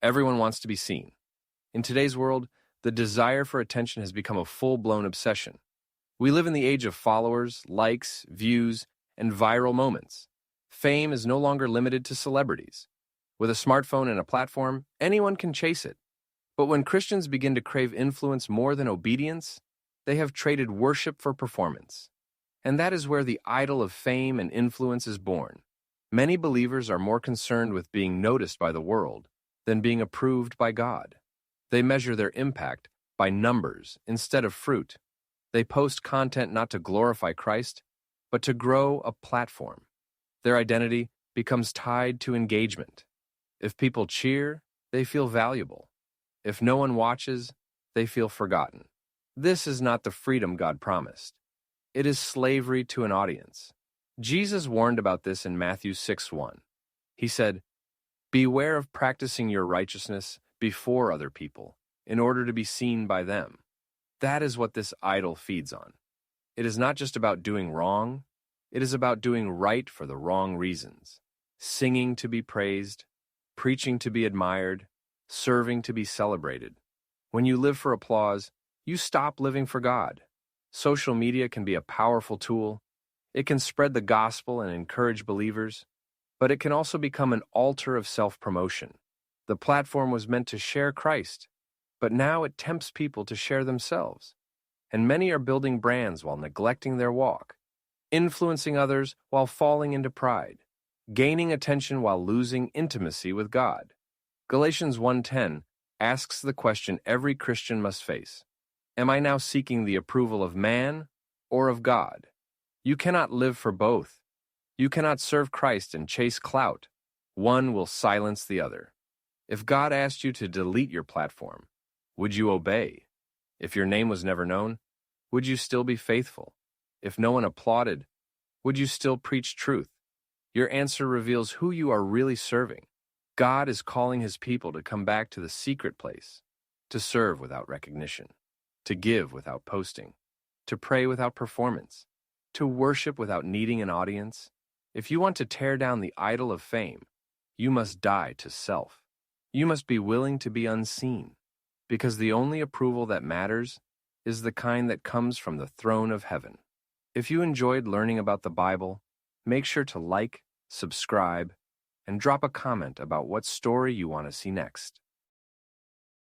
Everyone wants to be seen. In today's world, the desire for attention has become a full-blown obsession. We live in the age of followers, likes, views, and viral moments. Fame is no longer limited to celebrities. With a smartphone and a platform, anyone can chase it. But when Christians begin to crave influence more than obedience, they have traded worship for performance. And that is where the idol of fame and influence is born. Many believers are more concerned with being noticed by the world than being approved by God. They measure their impact by numbers instead of fruit. They post content not to glorify Christ, but to grow a platform. Their identity becomes tied to engagement. If people cheer, they feel valuable. If no one watches, they feel forgotten. This is not the freedom God promised. It is slavery to an audience. Jesus warned about this in Matthew 6:1. He said, "Beware of practicing your righteousness before other people, in order to be seen by them." That is what this idol feeds on. It is not just about doing wrong, it is about doing right for the wrong reasons. Singing to be praised, preaching to be admired, serving to be celebrated. When you live for applause, you stop living for God. Social media can be a powerful tool. It can spread the gospel and encourage believers, but it can also become an altar of self-promotion. The platform was meant to share Christ, but now it tempts people to share themselves. And many are building brands while neglecting their walk, influencing others while falling into pride, gaining attention while losing intimacy with God. Galatians 1:10 asks the question every Christian must face. Am I now seeking the approval of man or of God? You cannot live for both. You cannot serve Christ and chase clout. One will silence the other. If God asked you to delete your platform, would you obey? If your name was never known, would you still be faithful? If no one applauded, would you still preach truth? Your answer reveals who you are really serving. God is calling his people to come back to the secret place, to serve without recognition, to give without posting, to pray without performance, to worship without needing an audience. If you want to tear down the idol of fame, you must die to self. You must be willing to be unseen, because the only approval that matters is the kind that comes from the throne of heaven. If you enjoyed learning about the Bible, make sure to like, subscribe, and drop a comment about what story you want to see next.